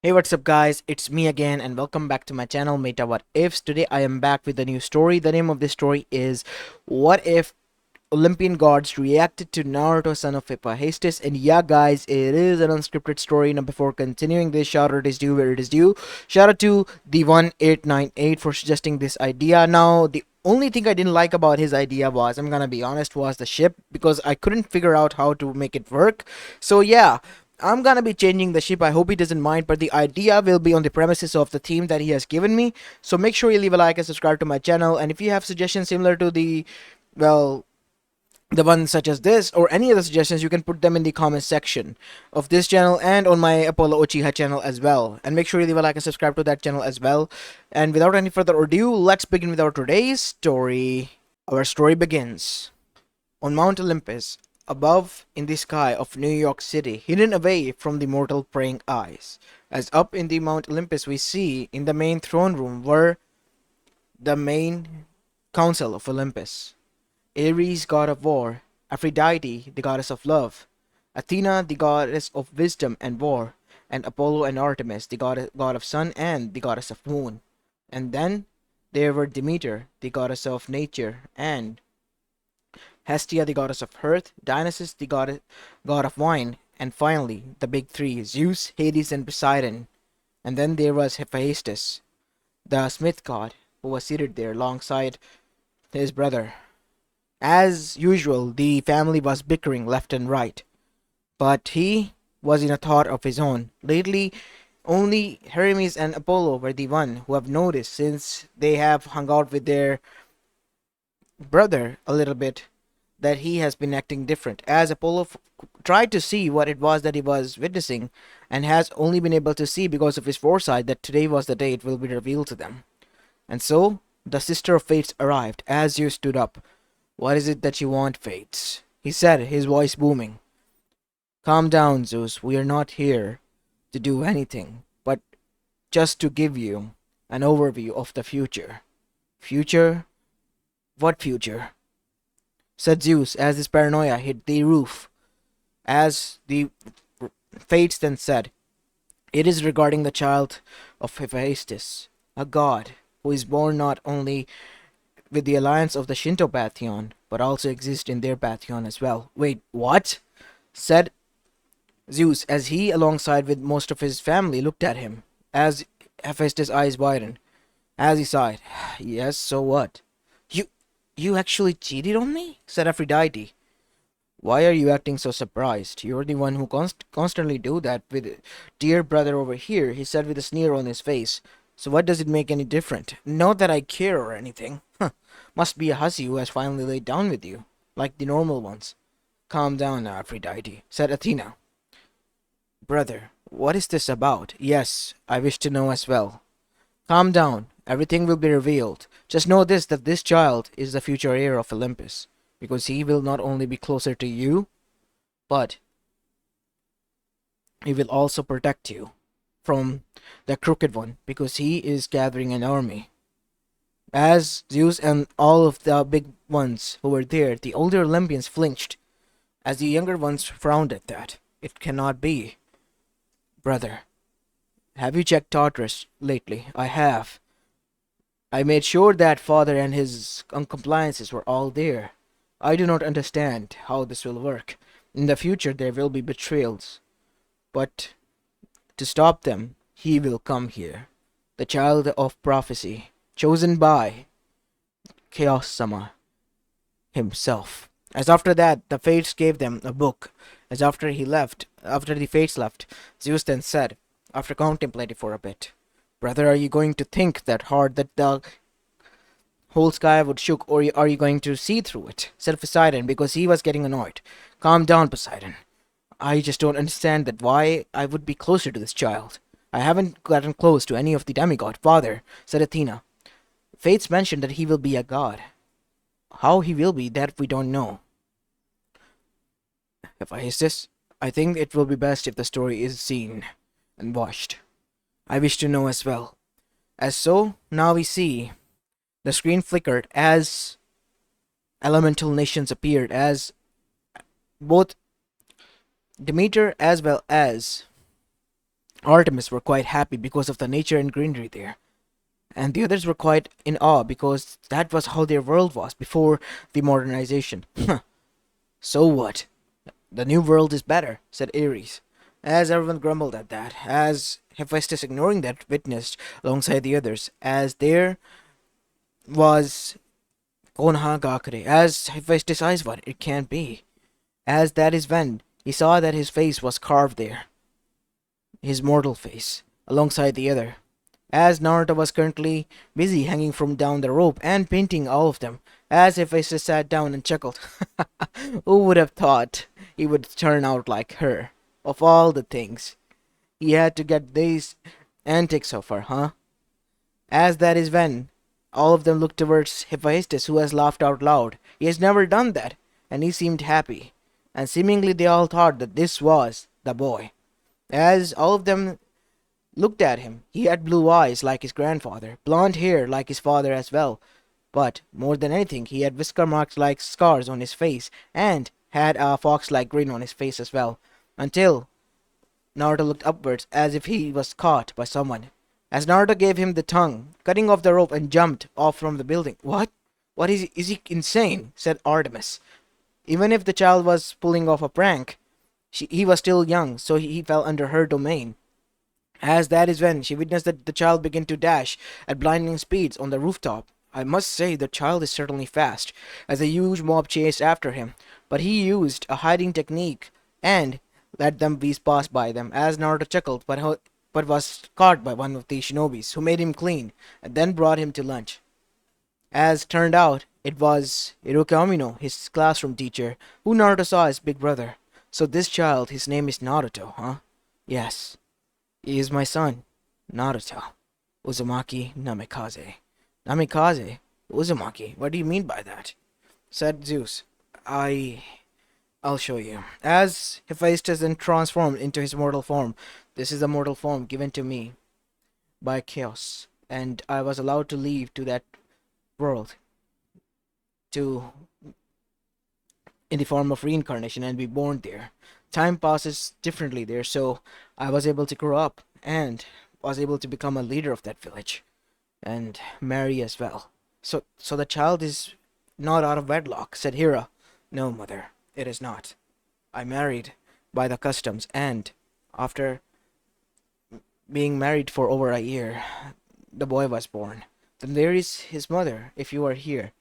Hey, what's up guys, it's me again and welcome back to my channel Meta What Ifs. Today I am back with a new story. The name of this story is What If Olympian Gods Reacted to Naruto son of Hephaestus. And yeah guys, it is an unscripted story. Now before continuing this, shout out is due where it is due. Shout out to the 1898 for suggesting this idea. Now the only thing I didn't like about his idea was, I'm gonna be honest, was the ship, because I couldn't figure out how to make it work. So yeah, I'm gonna be changing the ship. I hope he doesn't mind, but the idea will be on the premises of the theme that he has given me. So make sure you leave a like and subscribe to my channel. And if you have suggestions similar to well, the ones such as this or any other suggestions, you can put them in the comment section of this channel and on my Apollo Uchiha channel as well. And make sure you leave a like and subscribe to that channel as well. And without any further ado, let's begin with our today's story. Our story begins on Mount Olympus, above in the sky of New York City, hidden away from the mortal praying eyes. As up in the Mount Olympus we see, in the main throne room were the main council of Olympus. Ares, god of war; Aphrodite, the goddess of love; Athena, the goddess of wisdom and war; and Apollo and Artemis, the god of sun and the goddess of moon. And then there were Demeter, the goddess of nature, and Hestia, the goddess of earth; Dionysus, the god of wine; and finally, the big three, Zeus, Hades, and Poseidon. And then there was Hephaestus, the smith god, who was seated there alongside his brother. As usual, the family was bickering left and right, but he was in a thought of his own. Lately, only Hermes and Apollo were the one who have noticed, since they have hung out with their brother a little bit, that he has been acting different, as Apollo tried to see what it was that he was witnessing, and has only been able to see because of his foresight that today was the day it will be revealed to them. And so, the sister of Fates arrived, as you stood up. "What is it that you want, Fates?" he said, his voice booming. "Calm down, Zeus. We are not here to do anything, but just to give you an overview of the future." "Future? What future?" said Zeus, as his paranoia hit the roof. As the Fates then said, "It is regarding the child of Hephaestus, a god who is born not only with the alliance of the Shinto pantheon, but also exists in their pantheon as well." "Wait, what?" said Zeus, as he, alongside with most of his family, looked at him, as Hephaestus' eyes widened, as he sighed. "Yes, so what?" You you actually cheated on me?" said Aphrodite. "Why are you acting so surprised? You're the one who constantly do that with dear brother over here," he said with a sneer on his face. "So what does it make any different? Not that I care or anything. Must be a hussy who has finally laid down with you, like the normal ones." "Calm down now, Aphrodite," said Athena. "Brother, what is this about?" "Yes, I wish to know as well." "Calm down. Everything will be revealed. Just know this, that this child is the future heir of Olympus, because he will not only be closer to you, but he will also protect you from the crooked one, because he is gathering an army." As Zeus and all of the big ones who were there, the older Olympians flinched, as the younger ones frowned at that. "It cannot be." "Brother, have you checked Tartarus lately?" "I have. I made sure that father and his uncompliances were all there. I do not understand how this will work. In the future there will be betrayals, but to stop them, he will come here. The child of prophecy, chosen by Chaos Sama himself." As after that, the Fates gave them a book. As after the Fates left, Zeus then said, after contemplating for a bit, "Brother, are you going to think that hard that the whole sky would shook, or are you going to see through it?" said Poseidon, because he was getting annoyed. "Calm down, Poseidon. I just don't understand that why I would be closer to this child. I haven't gotten close to any of the demigod, father," said Athena. "Fates mentioned that he will be a god. How he will be, that we don't know." "Hephaestus, I think it will be best if the story is seen and watched." "I wish to know as well." As so, now we see the screen flickered as elemental nations appeared, as both Demeter as well as Artemis were quite happy because of the nature and greenery there, and the others were quite in awe because that was how their world was before the modernization. So what? The new world is better, said Ares, as everyone grumbled at that, as Hephaestus, ignoring that, witnessed alongside the others, as there was Konha Gakure, as Hephaestus' eyes what it can't be. As that is when he saw that his face was carved there, his mortal face, alongside the other. As Naruto was currently busy hanging from down the rope and painting all of them, as Hephaestus sat down and chuckled. Who would have thought he would turn out like her? Of all the things, he had to get these antics of her, huh? As that is when all of them looked towards Hephaestus, who has laughed out loud. He has never done that, and he seemed happy. And seemingly they all thought that this was the boy. As all of them looked at him, he had blue eyes like his grandfather, blonde hair like his father as well. But more than anything, he had whisker marks like scars on his face, and had a fox-like grin on his face as well. Until Naruto looked upwards as if he was caught by someone. As Naruto gave him the tongue, cutting off the rope and jumped off from the building. What? What is he insane? Said Artemis. Even if the child was pulling off a prank, he was still young, so he fell under her domain. As that is when she witnessed that the child begin to dash at blinding speeds on the rooftop. I must say the child is certainly fast, as a huge mob chased after him, but he used a hiding technique and let them beast pass by them. As Naruto chuckled, but was caught by one of the shinobis, who made him clean and then brought him to lunch. As turned out, it was Iruka Amino, his classroom teacher, who Naruto saw as big brother. So this child, his name is Naruto, huh? Yes, he is my son, Naruto. Uzumaki Namikaze. Namikaze? Uzumaki? What do you mean by that? Said Zeus. I'll show you. As Hephaestus then transformed into his mortal form, this is the mortal form given to me by chaos, and I was allowed to leave to that world to in the form of reincarnation and be born there. Time passes differently there, so I was able to grow up and was able to become a leader of that village and marry as well. So the child is not out of wedlock, said Hera. No, mother, it is not. I married by the customs, and after being married for over a year, the boy was born. Then there is his mother, if you are here.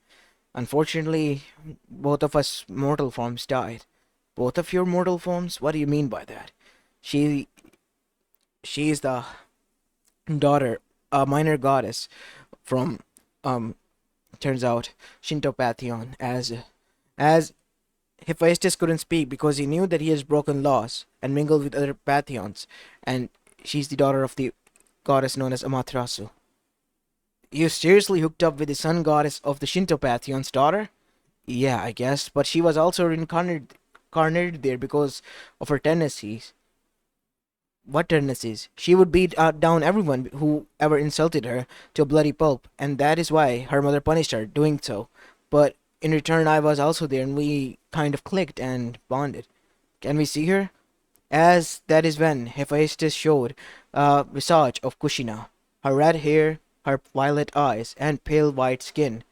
Unfortunately, both of us mortal forms died. Both of your mortal forms? What do you mean by that? She she is the daughter, a minor goddess from turns out Shinto pantheon. As Hephaestus couldn't speak because he knew that he has broken laws and mingled with other pantheons, and she's the daughter of the goddess known as Amaterasu. You seriously hooked up with the sun goddess of the Shinto pantheon's daughter? Yeah, I guess, but she was also reincarnated there because of her tendencies. What tendencies? She would beat down everyone who ever insulted her to a bloody pulp, and that is why her mother punished her doing so. But in return, I was also there, and we kind of clicked and bonded. Can we see her? As that is when Hephaestus showed a visage of Kushina, her red hair, her violet eyes, and pale white skin.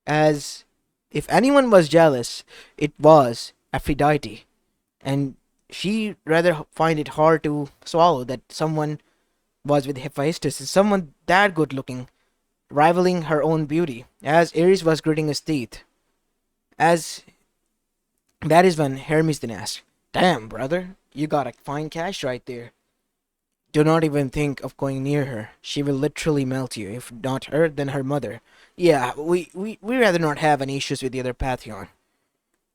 As if anyone was jealous, it was Aphrodite, and she rather find it hard to swallow that someone was with Hephaestus, and someone that good looking, rivaling her own beauty. As Ares was gritting his teeth, as that is when Hermes then asked, "Damn, brother, you got a fine cache right there. Do not even think of going near her. She will literally melt you. If not her, then her mother. Yeah, we rather not have any issues with the other Pantheon."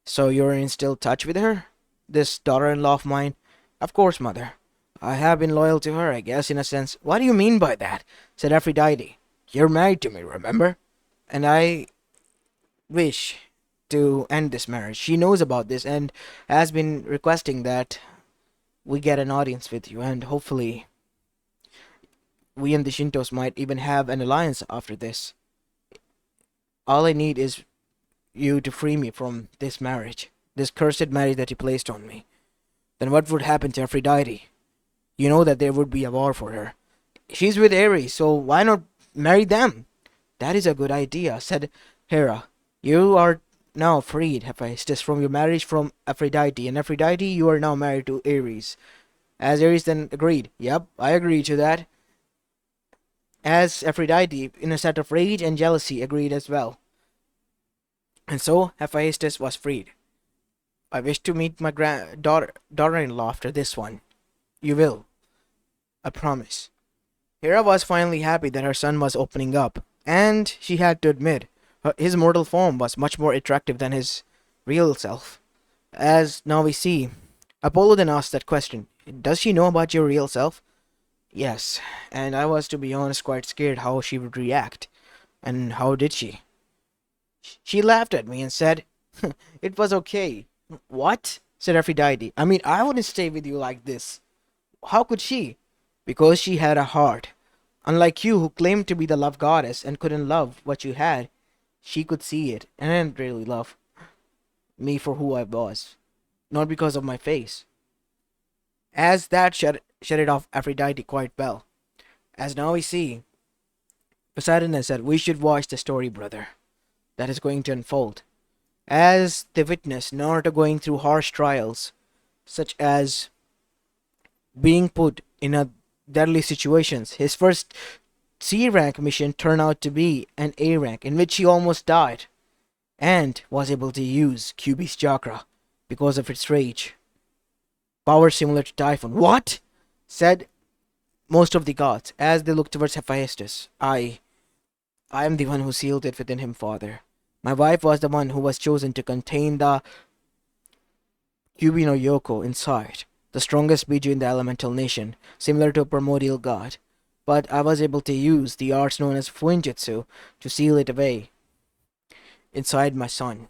So you're in still touch with her? This daughter-in-law of mine? Of course, mother. I have been loyal to her, I guess, in a sense. What do you mean by that? Said Aphrodite. You're married to me, remember? And I wish to end this marriage. She knows about this and has been requesting that we get an audience with you, and hopefully we and the Shintos might even have an alliance after this. All I need is you to free me from this marriage, this cursed marriage that you placed on me. Then what would happen to Aphrodite? You know that there would be a war for her. She's with Ares, so why not marry them? That is a good idea, said Hera. You are now freed, Hephaestus, from your marriage from Aphrodite, and Aphrodite, you are now married to Ares. As Ares then agreed, yep, I agree to that. As Aphrodite, in a set of rage and jealousy, agreed as well. And so Hephaestus was freed. I wish to meet my daughter-in-law after this one. You will, I promise. Hera was finally happy that her son was opening up, and she had to admit his mortal form was much more attractive than his real self. As now we see, Apollo then asked that question, does she know about your real self? Yes, and I was, to be honest, quite scared how she would react. And how did she? She laughed at me and said, it was okay. What? Said Aphrodite. I mean, I wouldn't stay with you like this. How could she? Because she had a heart. Unlike you, who claimed to be the love goddess and couldn't love what you had, she could see it and didn't really love me for who I was, not because of my face. As that shut it off Aphrodite quite well. As now we see, Poseidon has said, we should watch the story, brother, that is going to unfold. As they witness Naruto going through harsh trials, such as being put in a deadly situations. His first C rank mission turned out to be an A rank, in which he almost died, and was able to use Kyuubi's chakra because of its rage. Power similar to Typhon. What? Said most of the gods as they looked towards Hephaestus. I am the one who sealed it within him, father. My wife was the one who was chosen to contain the Kyuubi no Yoko inside, the strongest Biju in the elemental nation, similar to a primordial god. But I was able to use the arts known as Fuinjutsu to seal it away inside my son.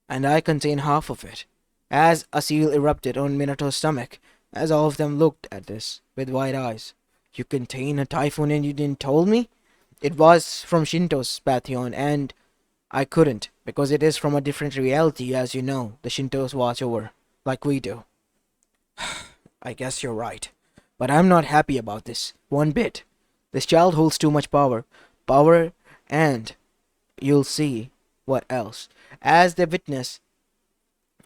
And I contain half of it. As a seal erupted on Minato's stomach, as all of them looked at this with wide eyes. You contain a typhoon and you didn't told me? It was from Shinto's pantheon, and I couldn't, because it is from a different reality, as you know. The Shintos watch over, like we do. I guess you're right. But I'm not happy about this, one bit. This child holds too much power. Power, and you'll see what else. As they witness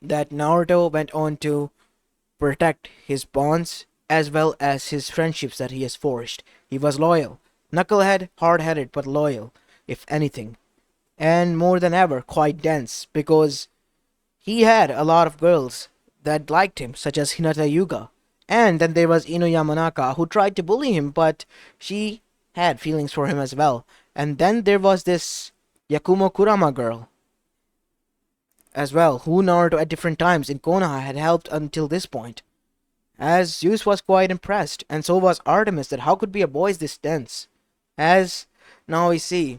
that Naruto went on to protect his bonds as well as his friendships that he has forged. He was loyal. Knucklehead, hard-headed, but loyal, if anything. And more than ever, quite dense, because he had a lot of girls that liked him, such as Hinata Yuga. And then there was Ino Yamanaka, who tried to bully him, but she had feelings for him as well. And then there was this Yakumo Kurama girl as well, who Naruto at different times in Kona had helped until this point. As Zeus was quite impressed, and so was Artemis, that how could be a boy this dense. As now we see,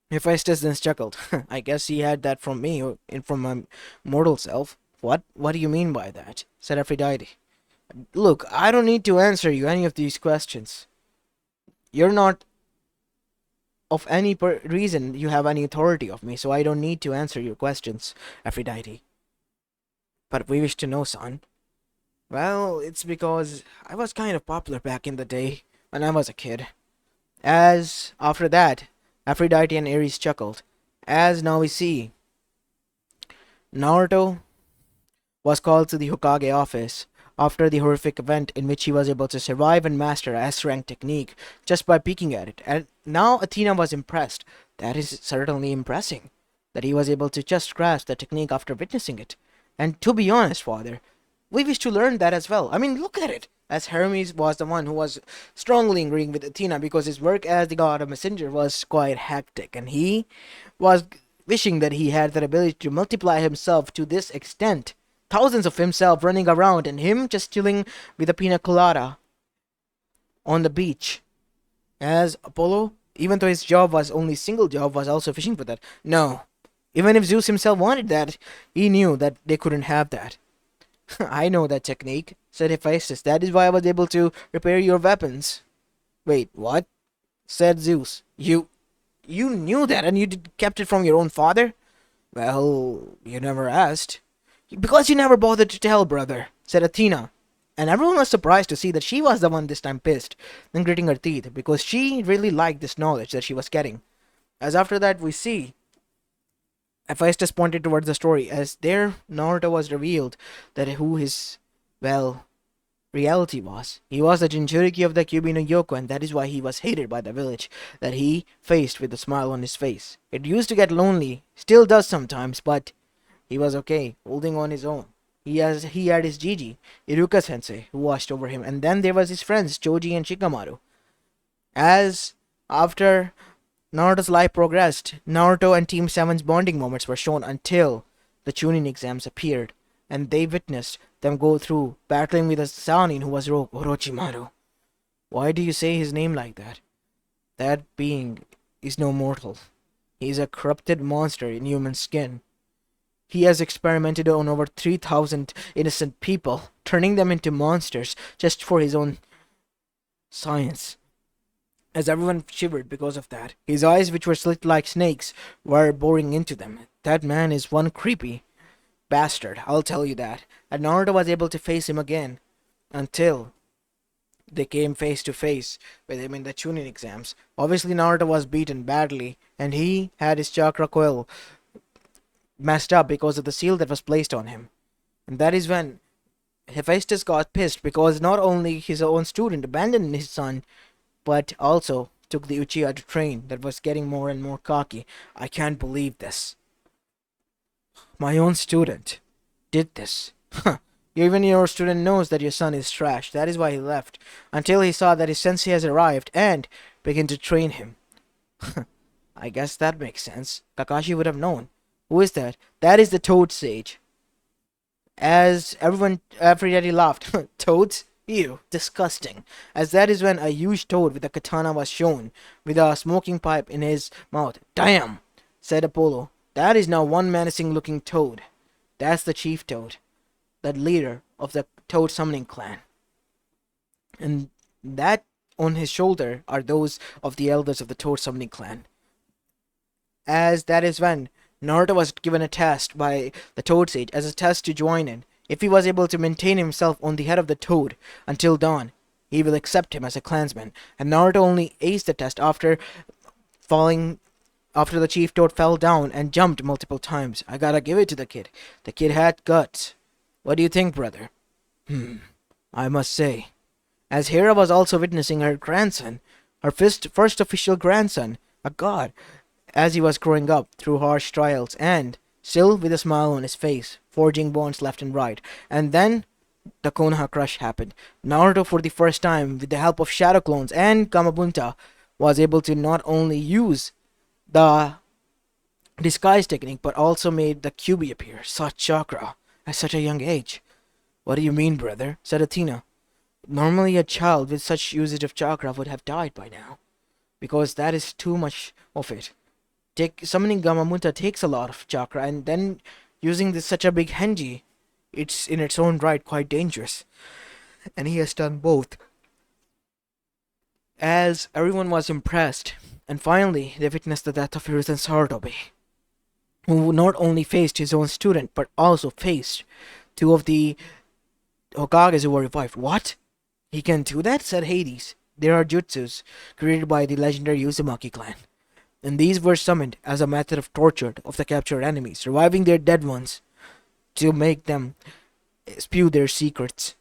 Hephaestus then chuckled. I guess he had that from me, or from my mortal self. What do you mean by that? Said Aphrodite. Look, I don't need to answer you any of these questions. You're not of any reason you have any authority of me, so I don't need to answer your questions, Aphrodite. But we wish to know, son. Well, it's because I was kind of popular back in the day, when I was a kid. As, after that, Aphrodite and Ares chuckled. As now we see, Naruto was called to the Hokage office after the horrific event in which he was able to survive and master a S-rank technique just by peeking at it. And now Athena was impressed. That is certainly impressing, that he was able to just grasp the technique after witnessing it. And to be honest, father, we wish to learn that as well. I mean, look at it. As Hermes was the one who was strongly agreeing with Athena because his work as the god of messenger was quite hectic, and he was wishing that he had that ability to multiply himself to this extent. Thousands of himself running around and him just chilling with a pina colada on the beach. As Apollo, even though his job was only single job, was also fishing for that. No. Even if Zeus himself wanted that, he knew that they couldn't have that. I know that technique, said Hephaestus. That is why I was able to repair your weapons. Wait, what? Said Zeus. You knew that and you kept it from your own father? Well, you never asked. Because you never bothered to tell, brother, said Athena. And everyone was surprised to see that she was the one this time pissed, then gritting her teeth, because she really liked this knowledge that she was getting. As after that, we see Hephaestus pointed towards the story, as there Naruto was revealed that who his, well, reality was. He was the Jinchuriki of the Kyubi no Yoko, and that is why he was hated by the village that he faced with a smile on his face. It used to get lonely, still does sometimes, but he was okay, holding on his own. He had his Gigi, Iruka sensei, who watched over him, and then there was his friends Choji and Shikamaru. As after Naruto's life progressed, Naruto and Team 7's bonding moments were shown until the Chunin exams appeared, and they witnessed them go through battling with a Sanin who was Orochimaru. Why do you say his name like that? That being is no mortal. He is a corrupted monster in human skin. He has experimented on over 3,000 innocent people, turning them into monsters just for his own science. As everyone shivered because of that, his eyes, which were slit like snakes, were boring into them. That man is one creepy bastard, I'll tell you that. And Naruto was able to face him again, until they came face to face with him in the Chunin exams. Obviously, Naruto was beaten badly, and he had his chakra coil messed up because of the seal that was placed on him. And that is when Hephaestus got pissed, because not only his own student abandoned his son, but also took the Uchiha to train that was getting more and more cocky. I can't believe this. My own student did this. Huh. Even your student knows that your son is trash. That is why he left, until he saw that his sensei has arrived and began to train him. I guess that makes sense. Kakashi would have known. Who is that? That is the Toad Sage. As everyone, Aphrodite laughed. Toads? Ew, disgusting. As that is when a huge toad with a katana was shown, with a smoking pipe in his mouth. Damn, said Apollo. That is now one menacing looking toad. That's the chief toad, the leader of the toad summoning clan. And that on his shoulder are those of the elders of the toad summoning clan. As that is when Naruto was given a test by the Toad Sage as a test to join in. If he was able to maintain himself on the head of the toad until dawn, he will accept him as a clansman. And Naruto only aced the test after the chief toad fell down and jumped multiple times. I gotta give it to the kid. The kid had guts. What do you think, brother? I must say, as Hera was also witnessing her grandson, her first official grandson, a god, as he was growing up through harsh trials and still with a smile on his face, forging bonds left and right. And then the Konoha crush happened. Naruto, for the first time, with the help of shadow clones and Gamabunta, was able to not only use the disguise technique, but also made the Kyubi appear, such chakra, at such a young age. What do you mean, brother? Said Athena. Normally a child with such usage of chakra would have died by now, because that is too much of it. Summoning Gamabunta takes a lot of chakra, and then using this such a big henji, it's in its own right quite dangerous. And he has done both. As everyone was impressed, and finally they witnessed the death of Hiruzen Sarutobi, who not only faced his own student, but also faced two of the Hokages who were revived. What? He can do that? Said Hades. There are jutsus created by the legendary Uzumaki clan, and these were summoned as a method of torture of the captured enemies, reviving their dead ones to make them spew their secrets.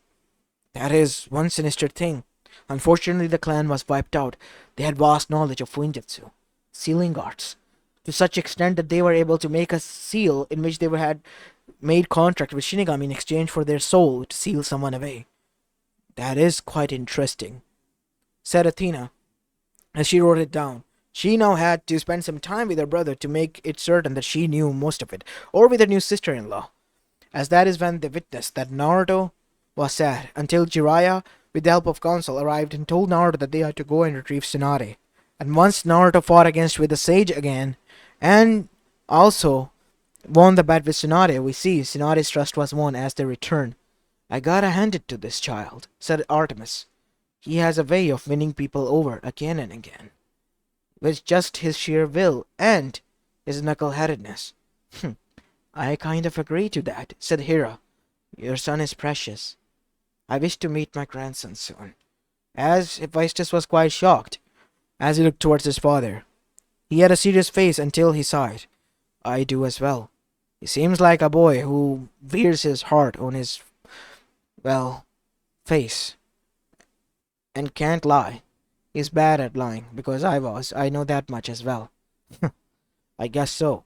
That is one sinister thing. Unfortunately, the clan was wiped out. They had vast knowledge of Fuinjutsu, sealing arts, to such extent that they were able to make a seal in which they had made contract with Shinigami in exchange for their soul to seal someone away. That is quite interesting, said Athena, as she wrote it down. She now had to spend some time with her brother to make it certain that she knew most of it, or with her new sister-in-law. As that is when they witnessed that Naruto was sad, until Jiraiya, with the help of council, arrived and told Naruto that they had to go and retrieve Tsunade. And once Naruto fought against with the sage again, and also won the bat with Tsunade, we see Tsunade's trust was won as they return. I gotta hand it to this child, said Artemis. He has a way of winning people over again and again, with just his sheer will and his knuckleheadedness. I kind of agree to that, said Hera. Your son is precious. I wish to meet my grandson soon. As Hephaestus was quite shocked as he looked towards his father. He had a serious face until he sighed. I do as well. He seems like a boy who wears his heart on his, well, face and can't lie. He's bad at lying because I know that much as well. I guess so.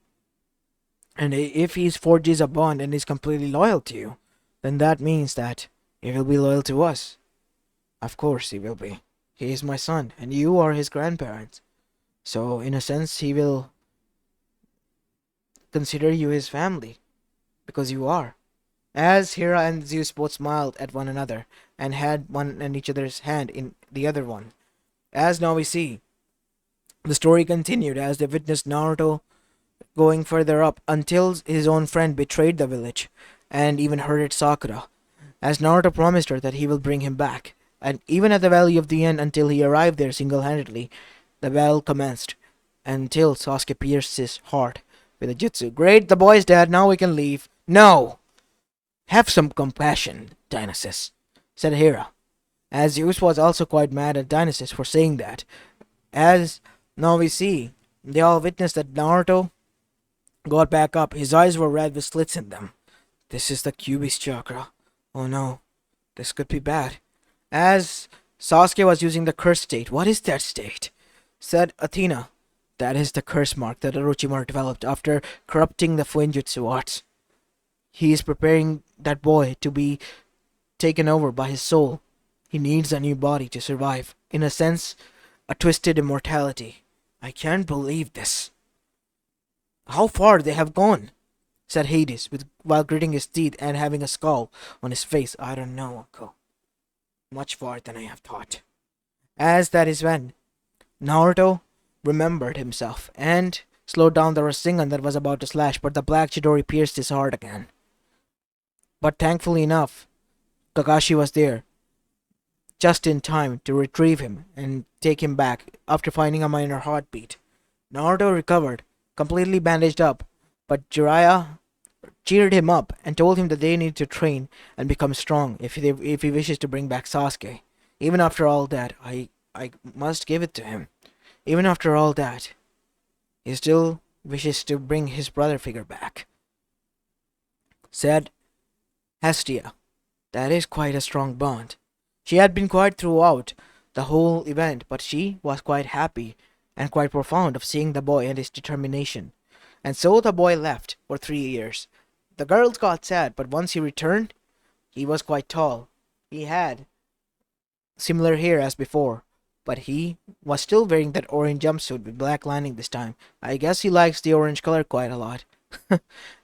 And if he forges a bond and is completely loyal to you, then that means that he will be loyal to us. Of course he will be. He is my son, and you are his grandparents. So, in a sense, he will consider you his family, because you are. As Hera and Zeus both smiled at one another, and had one and each other's hand in the other one. As now we see, the story continued as they witnessed Naruto going further up until his own friend betrayed the village, and even hurted Sakura, as Naruto promised her that he will bring him back. And even at the Valley of the End, until he arrived there single-handedly, the battle commenced, until Sasuke pierced his heart with a jutsu. Great, the boy's dead, now we can leave. No! Have some compassion, Dionysus, said Hera, as Zeus was also quite mad at Dionysus for saying that. As now we see, they all witnessed that Naruto got back up. His eyes were red with slits in them. This is the Cubi's chakra. Oh no, this could be bad. As Sasuke was using the curse state. What is that state? Said Athena. That is the curse mark that Orochimaru developed after corrupting the Fuinjutsu arts. He is preparing that boy to be taken over by his soul. He needs a new body to survive. In a sense, a twisted immortality. I can't believe this. How far they have gone, said Hades, while gritting his teeth and having a scowl on his face. I don't know, uncle. Much farther than I have thought. As that is when Naruto remembered himself and slowed down the Rasengan that was about to slash, but the black Chidori pierced his heart again. But thankfully enough, Kakashi was there, just in time to retrieve him and take him back after finding a minor heartbeat. Naruto recovered, completely bandaged up, but Jiraiya cheered him up and told him that they need to train and become strong if he wishes to bring back Sasuke. Even after all that, I must give it to him. Even after all that, he still wishes to bring his brother figure back. Said Hestia. That is quite a strong bond. She had been quiet throughout the whole event, but she was quite happy and quite profound of seeing the boy and his determination. And so the boy left for 3 years. The girls got sad, but once he returned, he was quite tall. He had similar hair as before, but he was still wearing that orange jumpsuit with black lining this time. I guess he likes the orange color quite a lot.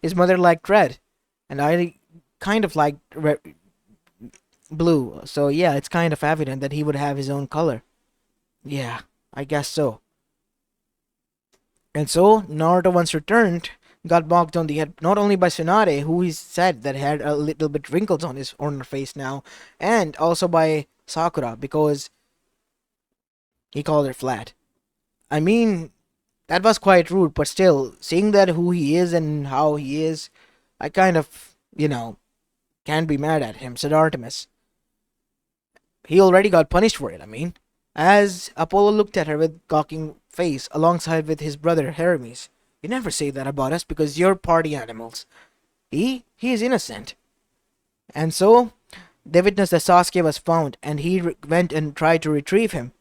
His mother liked red, and I kind of liked blue, so yeah, it's kind of evident that he would have his own color. Yeah, I guess so. And so, Naruto once returned, got bogged on the head not only by Tsunade, who he said that had a little bit wrinkles on her face now, and also by Sakura, because he called her flat. I mean, that was quite rude, but still, seeing that who he is and how he is, I kind of, can't be mad at him, said Artemis. He already got punished for it, I mean. As Apollo looked at her with gawking face alongside with his brother Hermes. You never say that about us because you're party animals. He is innocent. And so, they witnessed that Sasuke was found and he went and tried to retrieve him.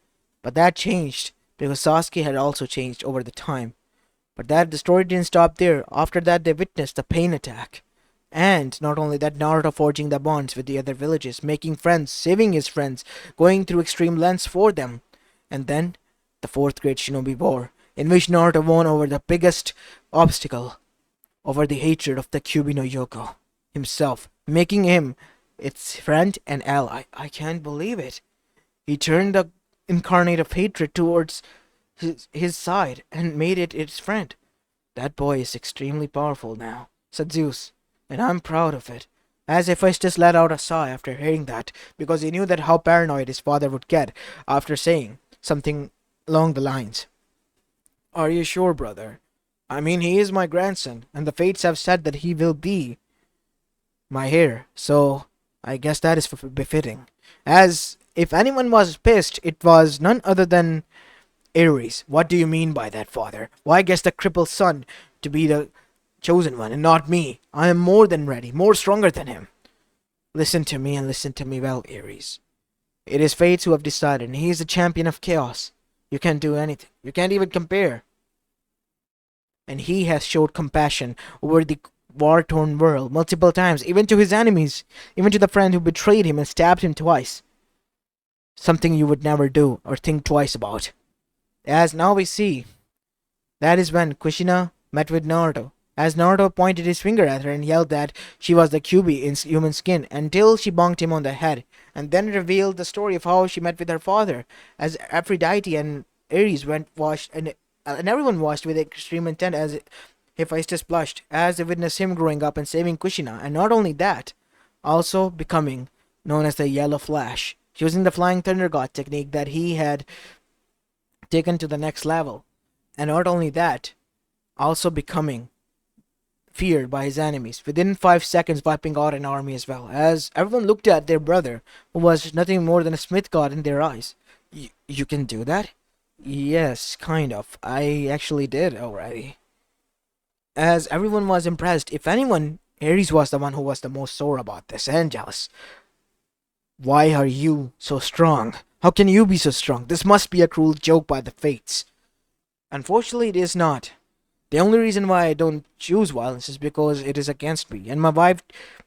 But that changed because Sasuke had also changed over the time. But the story didn't stop there. After that, they witnessed the pain attack. And not only that, Naruto forging the bonds with the other villages, making friends, saving his friends, going through extreme lengths for them. And then, the fourth great shinobi war, in which Naruto won over the biggest obstacle, over the hatred of the Kyuubi no Yoko himself, making him its friend and ally. I can't believe it. He turned the incarnate of hatred towards his side and made it its friend. That boy is extremely powerful now, said Zeus, and I'm proud of it. As Hephaestus let out a sigh after hearing that, because he knew that how paranoid his father would get after saying something along the lines. Are you sure, brother? I mean, he is my grandson, and the fates have said that he will be my heir, so I guess that is befitting. As if anyone was pissed, it was none other than Ares. What do you mean by that, father? Why guess the crippled son to be the chosen one and not me? I am more than ready, more stronger than him. Listen to me and listen to me well, Ares. It is Fates who have decided, and he is the champion of chaos. You can't do anything. You can't even compare. And he has showed compassion over the war-torn world multiple times, even to his enemies, even to the friend who betrayed him and stabbed him twice. Something you would never do or think twice about. As now we see, that is when Kushina met with Naruto. As Naruto pointed his finger at her and yelled that she was the Kyuubi in human skin until she bonked him on the head, and then revealed the story of how she met with her father, as Aphrodite and Ares went watched and everyone watched with extreme intent as Hephaestus blushed as they witnessed him growing up and saving Kushina, and not only that, also becoming known as the Yellow Flash, using the Flying Thunder God technique that he had taken to the next level, and not only that, also becoming feared by his enemies, within 5 seconds wiping out an army as well, as everyone looked at their brother, who was nothing more than a smith god in their eyes. You can do that? Yes, kind of. I actually did already. As everyone was impressed, if anyone, Ares was the one who was the most sore about this and jealous. Why are you so strong? How can you be so strong? This must be a cruel joke by the fates. Unfortunately, it is not. The only reason why I don't choose violence is because it is against me. And my wife,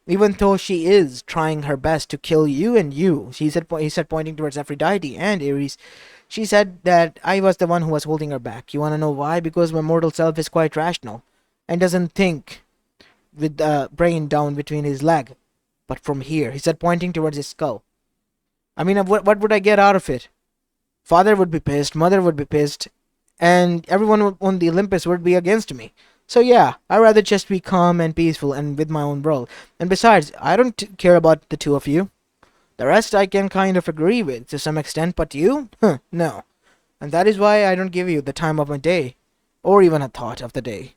even though she is trying her best to kill you and you, he said, pointing towards Aphrodite and Ares, she said that I was the one who was holding her back. You want to know why? Because my mortal self is quite rational and doesn't think with the brain down between his leg, but from here, he said, pointing towards his skull. I mean, what would I get out of it? Father would be pissed, mother would be pissed, and everyone on the Olympus would be against me. So yeah, I'd rather just be calm and peaceful and with my own world. And besides, I don't care about the two of you. The rest I can kind of agree with to some extent, but you? No. And that is why I don't give you the time of my day, or even a thought of the day.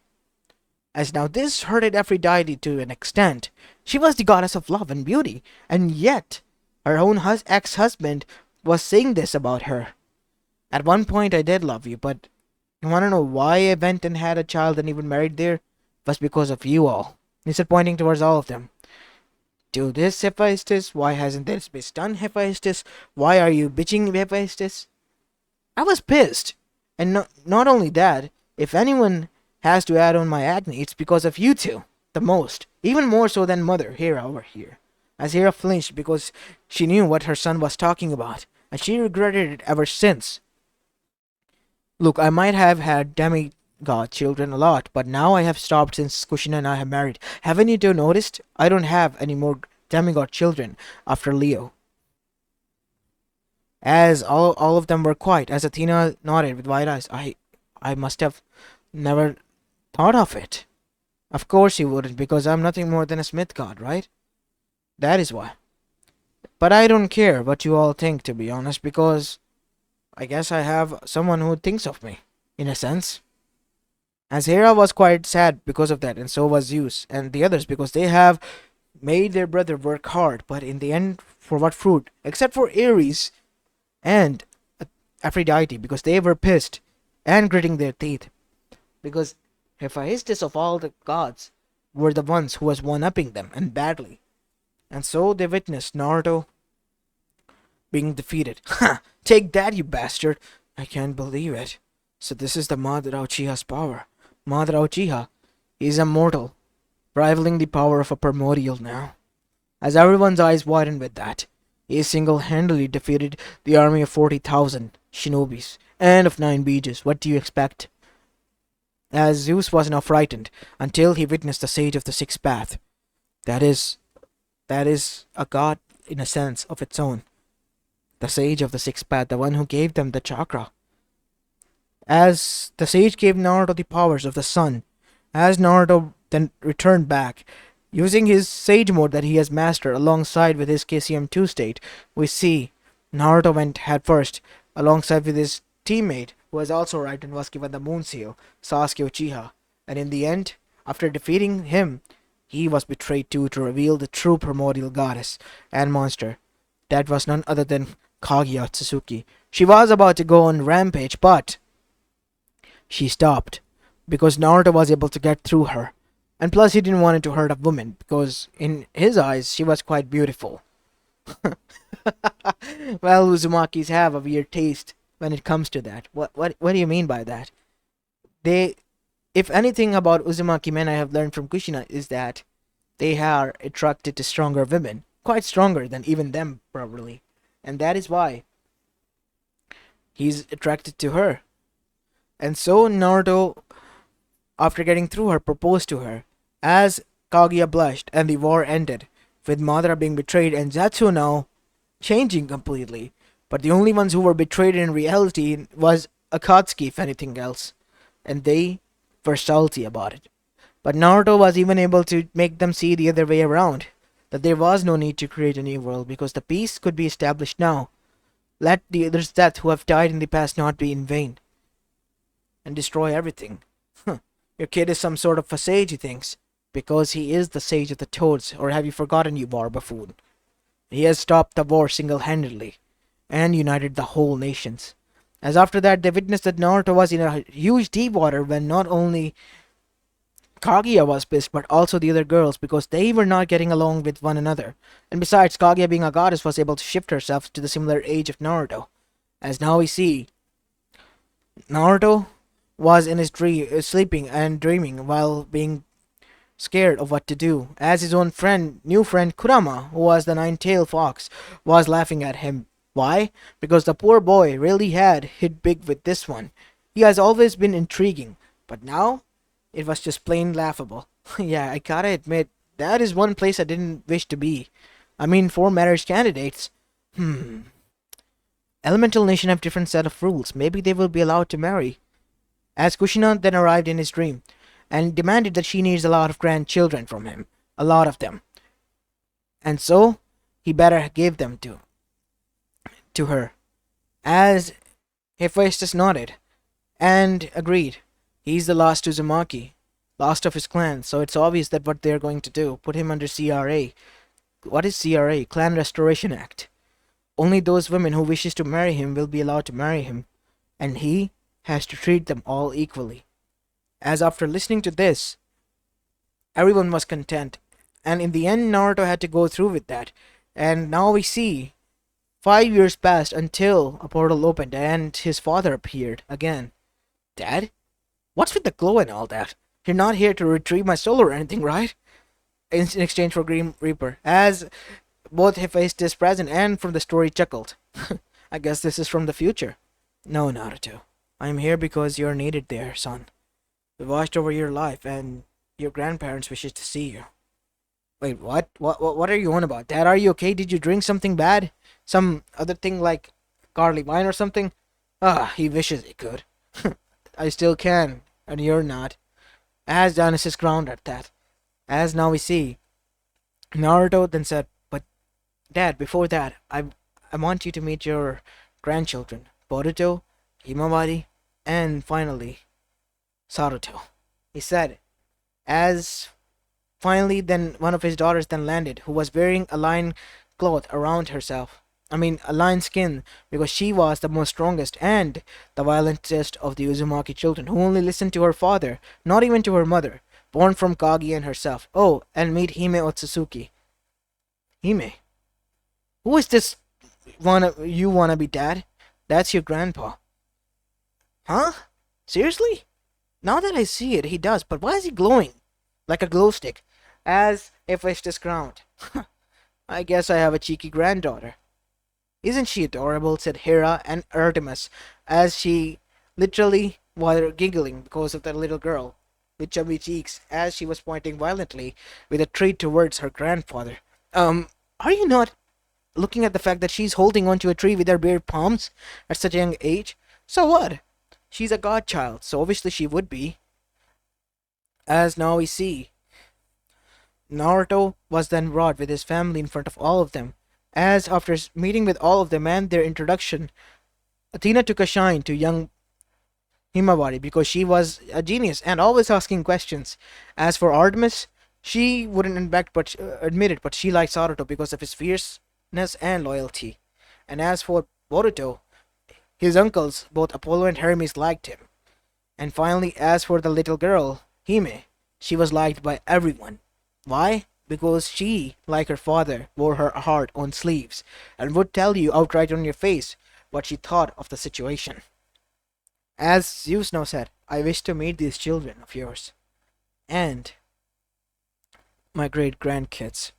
As now this hurted Aphrodite to an extent. She was the goddess of love and beauty, and yet her own ex-husband was saying this about her. At one point I did love you, but you wanna know why I went and had a child and even married there? It was because of you all. He said, pointing towards all of them. Do this, Hephaestus. Why hasn't this been done, Hephaestus? Why are you bitching, Hephaestus? I was pissed. And not only that, if anyone has to add on my agony, it's because of you two. The most. Even more so than Mother, Hera over here. As Hera flinched because she knew what her son was talking about, and she regretted it ever since. Look, I might have had demigod children a lot, but now I have stopped since Kushina and I have married. Haven't you two noticed? I don't have any more demigod children after Leo. As all of them were quiet, as Athena nodded with wide eyes, I must have never thought of it. Of course you wouldn't, because I'm nothing more than a smith god, right? That is why. But I don't care what you all think, to be honest, because I guess I have someone who thinks of me, in a sense. As Hera was quite sad because of that, and so was Zeus and the others, because they have made their brother work hard, but in the end, for what fruit? Except for Ares and Aphrodite, because they were pissed and gritting their teeth. Because Hephaestus of all the gods were the ones who was one-upping them, and badly. And so they witnessed Naruto being defeated. Ha! Take that, you bastard! I can't believe it. So this is the Madara Uchiha's power. Madara Uchiha is immortal, rivaling the power of a primordial now. As everyone's eyes widened with that, he single-handedly defeated the army of 40,000 shinobis and of 9 Beaches. What do you expect? As Zeus was now frightened until he witnessed the Sage of the Sixth Path. That is a god in a sense of its own. The Sage of the Sixth Path, the one who gave them the chakra. As the Sage gave Naruto the powers of the sun, as Naruto then returned back, using his Sage mode that he has mastered alongside with his KCM2 state, we see Naruto went head first alongside with his teammate, who was also right and was given the Moon Seal, Sasuke Uchiha. And in the end, after defeating him, he was betrayed too to reveal the true primordial goddess and monster. That was none other than Kaguya Tsuki. She was about to go on rampage, but she stopped because Naruto was able to get through her. And plus, he didn't want it to hurt a woman because, in his eyes, she was quite beautiful. Well, Uzumakis have a weird taste when it comes to that. What do you mean by that? They, if anything about Uzumaki men I have learned from Kushina is that they are attracted to stronger women, quite stronger than even them probably, and that is why he's attracted to her. And so Naruto, after getting through her, proposed to her. As Kaguya blushed and the war ended, with Madara being betrayed and Zatsu now changing completely. But the only ones who were betrayed in reality was Akatsuki, if anything else, and they were salty about it. But Naruto was even able to make them see the other way around, that there was no need to create a new world because the peace could be established now. Let the others' death who have died in the past not be in vain, and destroy everything. Your kid is some sort of a sage, he thinks, because he is the sage of the toads, or have you forgotten, you war buffoon? He has stopped the war single-handedly, and united the whole nations. As after that, they witnessed that Naruto was in a huge deep water when not only Kaguya was pissed, but also the other girls, because they were not getting along with one another. And besides, Kaguya being a goddess was able to shift herself to the similar age of Naruto. As now we see, Naruto was in his dream, sleeping and dreaming while being scared of what to do, as his own new friend Kurama, who was the nine-tailed fox, was laughing at him. Why? Because the poor boy really had hit big with this one. He has always been intriguing, but now it was just plain laughable. Yeah, I gotta admit, that is one place I didn't wish to be. I mean, for marriage candidates. Elemental Nation have different set of rules. Maybe they will be allowed to marry. As Kushina then arrived in his dream, and demanded that she needs a lot of grandchildren from him. A lot of them. And so, he better give them to her. As Hephaestus nodded, and agreed. He's the last Uzumaki, last of his clan, so it's obvious that what they're going to do, put him under CRA. What is CRA? Clan Restoration Act. Only those women who wishes to marry him will be allowed to marry him, and he has to treat them all equally. As after listening to this, everyone was content, and in the end Naruto had to go through with that. And now we see 5 years passed until a portal opened and his father appeared again. Dad? What's with the glow and all that? You're not here to retrieve my soul or anything, right? In exchange for Grim Reaper. As both Hephaestus present and from the story chuckled. I guess this is from the future. No, Naruto. I am here because you're needed there, son. We watched over your life, and your grandparents wishes to see you. Wait, what? What are you on about? Dad, are you okay? Did you drink something bad? Some other thing like barley wine or something? Ah, he wishes he could. I still can, and you're not. As Dionysus ground at that. As now we see. Naruto then said, but Dad, before that, I want you to meet your grandchildren. Boruto, Himawari, and finally, Saruto. He said, as finally then one of his daughters then landed, who was wearing a lion cloth around herself. A lion skin, because she was the most strongest and the violentest of the Uzumaki children, who only listened to her father, not even to her mother, born from Kagi and herself. Oh, and meet Hime Otsutsuki. Hime? Who is this you wanna be, Dad? That's your grandpa. Huh? Seriously? Now that I see it, he does, but why is he glowing? Like a glow stick. As if it's just ground. I guess I have a cheeky granddaughter. Isn't she adorable? Said Hera and Artemis, as she literally was giggling because of that little girl with chubby cheeks, as she was pointing violently with a treat towards her grandfather. Are you not looking at the fact that she's holding onto a tree with her bare palms at such a young age? So what? She's a godchild, so obviously she would be. As now we see, Naruto was then brought with his family in front of all of them. As after meeting with all of them and their introduction, Athena took a shine to young Himawari because she was a genius and always asking questions. As for Artemis, She wouldn't admit it, but she likes Naruto because of his fierceness and loyalty. And as for Boruto, his uncles, both Apollo and Hermes, liked him. And finally, as for the little girl, Hime, she was liked by everyone. Why? Because she, like her father, wore her heart on sleeves and would tell you outright on your face what she thought of the situation. As Zeus now said, I wish to meet these children of yours and my great grandkids.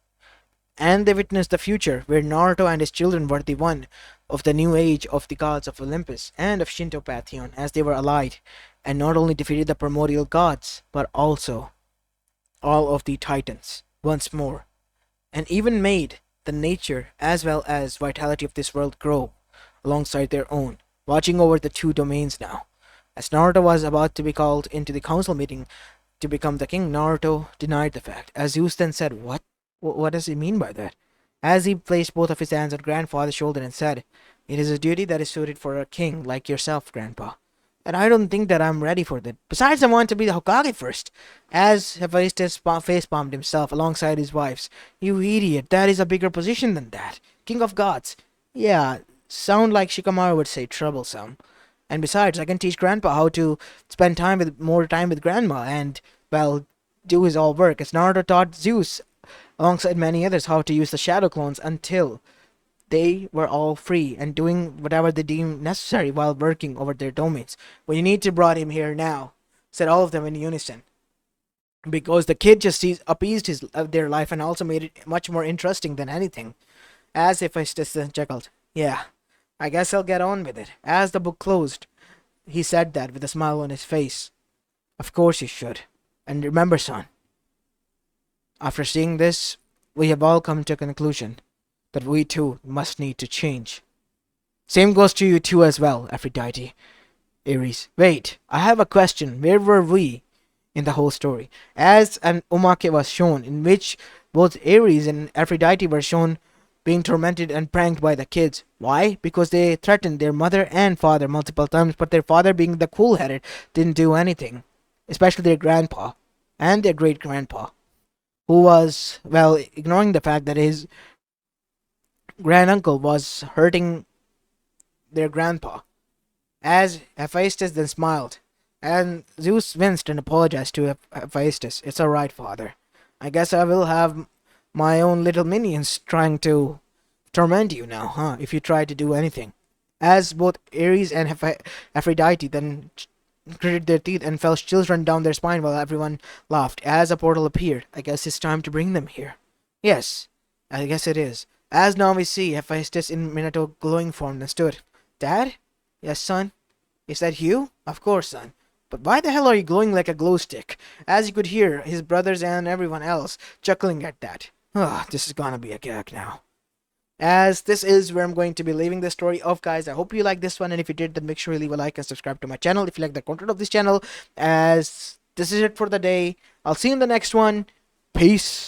And they witnessed the future where Naruto and his children were the one of the new age of the gods of Olympus and of Shinto Pantheon as they were allied and not only defeated the primordial gods but also all of the titans once more and even made the nature as well as vitality of this world grow alongside their own, watching over the two domains now. As Naruto was about to be called into the council meeting to become the king, Naruto denied the fact. As Zeus then said, What? What does he mean by that? As he placed both of his hands on grandfather's shoulder and said, It is a duty that is suited for a king like yourself, grandpa. And I don't think that I'm ready for that. Besides, I want to be the Hokage first. As Hephaestus facepalmed himself alongside his wives. You idiot, that is a bigger position than that. King of gods. Yeah, sound like Shikamaru would say troublesome. And besides, I can teach grandpa how to spend more time with grandma and, well, do his all work. As Naruto taught Zeus, alongside many others, how to use the shadow clones until they were all free and doing whatever they deemed necessary while working over their domains. We need to brought him here now, said all of them in unison. Because the kid just appeased their life and also made it much more interesting than anything. As if I just chuckled. Yeah, I guess I'll get on with it. As the book closed, he said that with a smile on his face. Of course you should. And remember, son, after seeing this, we have all come to a conclusion that we too must need to change. Same goes to you too as well, Aphrodite, Ares. Wait, I have a question. Where were we in the whole story? As an omake was shown, in which both Ares and Aphrodite were shown being tormented and pranked by the kids. Why? Because they threatened their mother and father multiple times, but their father, being the cool-headed, didn't do anything. Especially their grandpa and their great-grandpa, who was, well, ignoring the fact that his granduncle was hurting their grandpa. As Hephaestus then smiled, and Zeus winced and apologized to Hephaestus. It's alright, father. I guess I will have my own little minions trying to torment you now, huh? If you try to do anything. As both Ares and Aphrodite then gritted their teeth and felt chills run down their spine while everyone laughed. As a portal appeared, I guess it's time to bring them here. Yes, I guess it is. As now we see Hephaestus in Minato glowing form and stood. Dad? Yes, son? Is that you? Of course, son. But why the hell are you glowing like a glow stick? As you could hear his brothers and everyone else chuckling at that. This is gonna be a gag now. As this is where I'm going to be leaving the story of, guys. I hope you like this one, and if you did, then make sure you leave a like and subscribe to my channel if you like the content of this channel. As this is it for the day. I'll see you in the next one. Peace.